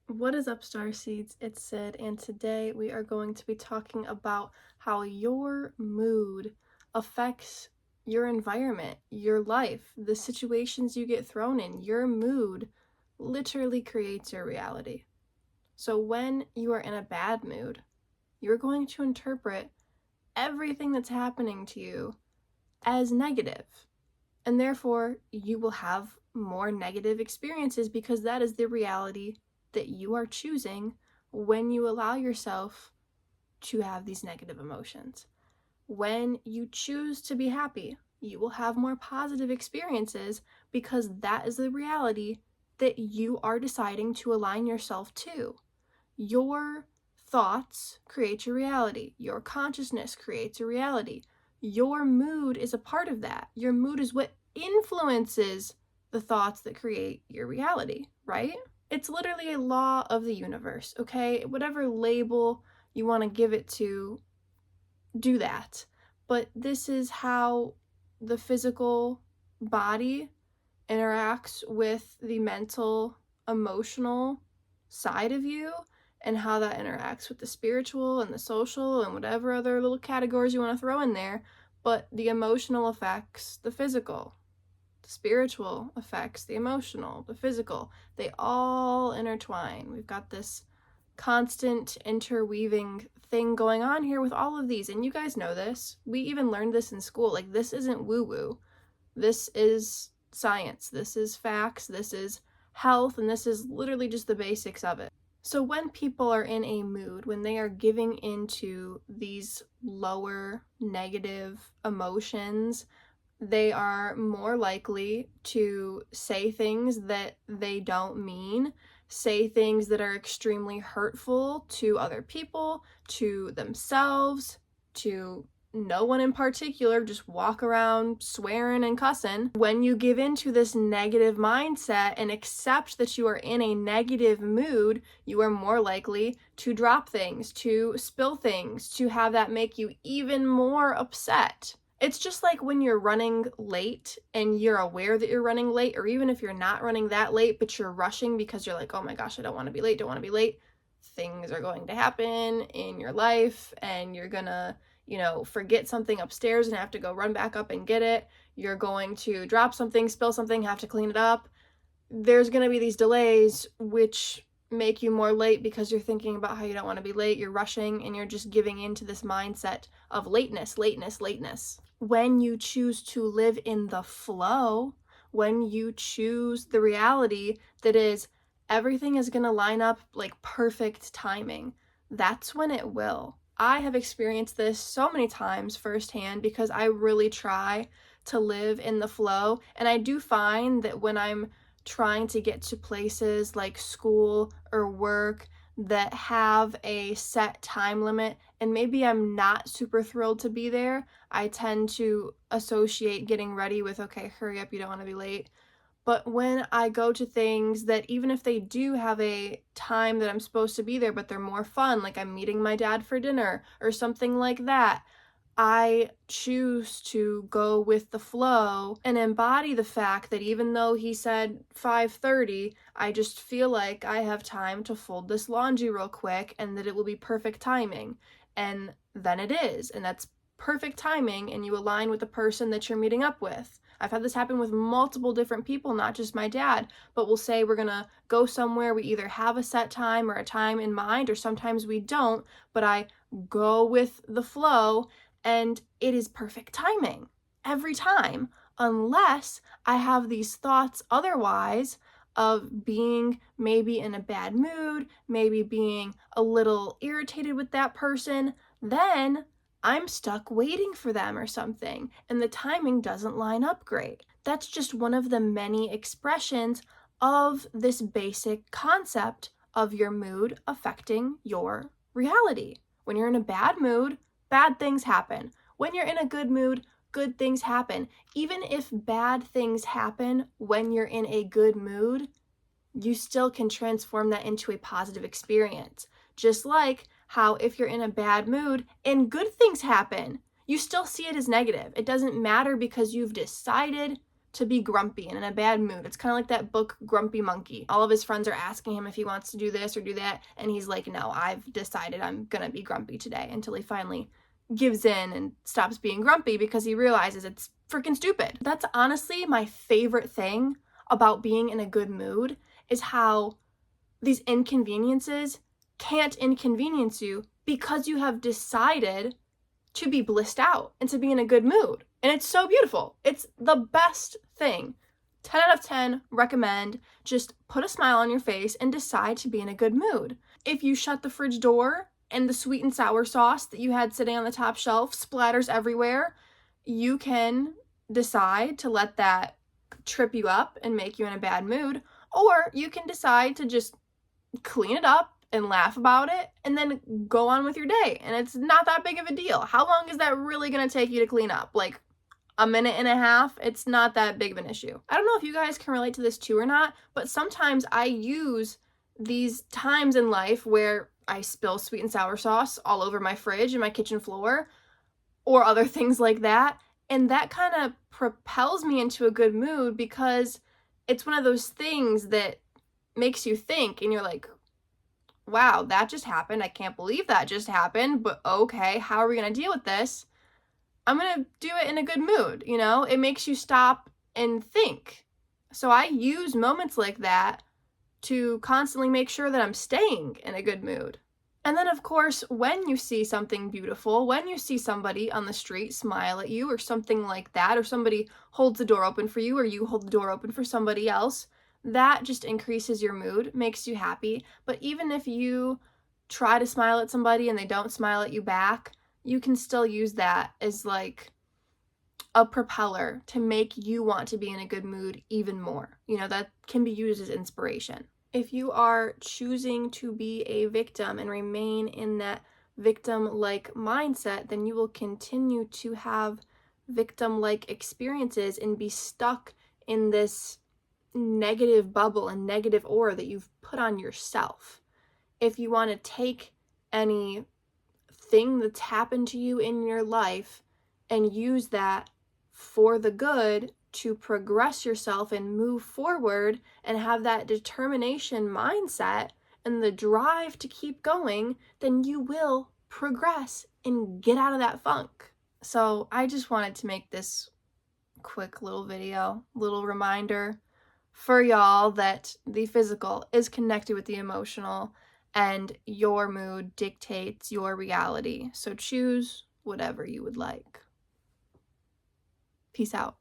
What is up, Star Seeds? It's Sid, and today we are going to be talking about how your mood affects your environment, your life, the situations you get thrown in. Your mood literally creates your reality. So when you are in a bad mood, you're going to interpret everything that's happening to you as negative, and therefore you will have more negative experiences because that is the reality that you are choosing when you allow yourself to have these negative emotions. When you choose to be happy, you will have more positive experiences because that is the reality that you are deciding to align yourself to. Your thoughts create your reality. Your consciousness creates a reality. Your mood is a part of that. Your mood is what influences the thoughts that create your reality, right? It's literally a law of the universe, okay? Whatever label you want to give it to, do that. But this is how the physical body interacts with the mental, emotional side of you, and how that interacts with the spiritual and the social and whatever other little categories you want to throw in there. But the emotional affects the physical. The spiritual affects the emotional, the physical. They all intertwine. We've got this constant interweaving thing going on here with all of these. And you guys know this. We even learned this in school. Like, this isn't woo-woo. This is science. This is facts. This is health. And this is literally just the basics of it. So when people are in a mood, when they are giving into these lower negative emotions, they are more likely to say things that they don't mean, say things that are extremely hurtful to other people, to themselves, to no one in particular, just walk around swearing and cussing. When you give into this negative mindset and accept that you are in a negative mood, you are more likely to drop things, to spill things, to have that make you even more upset. It's just like when you're running late and you're aware that you're running late, or even if you're not running that late, but you're rushing because you're like, oh my gosh, I don't want to be late, don't want to be late. Things are going to happen in your life and you're gonna, forget something upstairs and have to go run back up and get it. You're going to drop something, spill something, have to clean it up. There's gonna be these delays, which make you more late because you're thinking about how you don't want to be late, you're rushing, and you're just giving into this mindset of lateness. When you choose to live in the flow, when you choose the reality that is everything is going to line up like perfect timing, that's when it will. I have experienced this so many times firsthand because I really try to live in the flow, and I do find that when I'm trying to get to places like school or work that have a set time limit and maybe I'm not super thrilled to be there, I tend to associate getting ready with, okay, hurry up, you don't want to be late. But when I go to things that even if they do have a time that I'm supposed to be there, but they're more fun, like I'm meeting my dad for dinner or something like that, I choose to go with the flow and embody the fact that even though he said 5:30, I just feel like I have time to fold this laundry real quick and that it will be perfect timing. And then it is, and that's perfect timing, and you align with the person that you're meeting up with. I've had this happen with multiple different people, not just my dad, but we'll say we're gonna go somewhere, we either have a set time or a time in mind, or sometimes we don't, but I go with the flow and it is perfect timing every time, unless I have these thoughts otherwise of being maybe in a bad mood, maybe being a little irritated with that person. Then I'm stuck waiting for them or something, and the timing doesn't line up great. That's just one of the many expressions of this basic concept of your mood affecting your reality. When you're in a bad mood, bad things happen. When you're in a good mood, good things happen. Even if bad things happen when you're in a good mood, you still can transform that into a positive experience. Just like how if you're in a bad mood and good things happen, you still see it as negative. It doesn't matter because you've decided to be grumpy and in a bad mood. It's kind of like that book Grumpy Monkey. All of his friends are asking him if he wants to do this or do that, and he's like, no, I've decided I'm gonna be grumpy today, until he finally gives in and stops being grumpy because he realizes it's freaking stupid. That's honestly my favorite thing about being in a good mood, is how these inconveniences can't inconvenience you because you have decided to be blissed out and to be in a good mood. And it's so beautiful. It's the best thing. 10 out of 10, recommend. Just put a smile on your face and decide to be in a good mood. If you shut the fridge door and the sweet and sour sauce that you had sitting on the top shelf splatters everywhere, you can decide to let that trip you up and make you in a bad mood, or you can decide to just clean it up and laugh about it and then go on with your day. And it's not that big of a deal. How long is that really going to take you to clean up? Like a minute and a half? It's not that big of an issue. I don't know if you guys can relate to this too or not, but sometimes I use these times in life where I spill sweet and sour sauce all over my fridge and my kitchen floor or other things like that. And that kind of propels me into a good mood because it's one of those things that makes you think, and you're like, wow, that just happened. I can't believe that just happened, but okay, how are we going to deal with this? I'm going to do it in a good mood, you know? It makes you stop and think. So I use moments like that to constantly make sure that I'm staying in a good mood. And then, of course, when you see something beautiful, when you see somebody on the street smile at you or something like that, or somebody holds the door open for you or you hold the door open for somebody else, that just increases your mood, makes you happy. But even if you try to smile at somebody and they don't smile at you back, you can still use that as like a propeller to make you want to be in a good mood even more. You know, that can be used as inspiration. If you are choosing to be a victim and remain in that victim-like mindset, then you will continue to have victim-like experiences and be stuck in this negative bubble and negative aura that you've put on yourself. If you want to take any thing that's happened to you in your life and use that for the good to progress yourself and move forward and have that determination mindset and the drive to keep going, then you will progress and get out of that funk. So I just wanted to make this quick little video, little reminder for y'all that the physical is connected with the emotional and your mood dictates your reality. So choose whatever you would like. Peace out.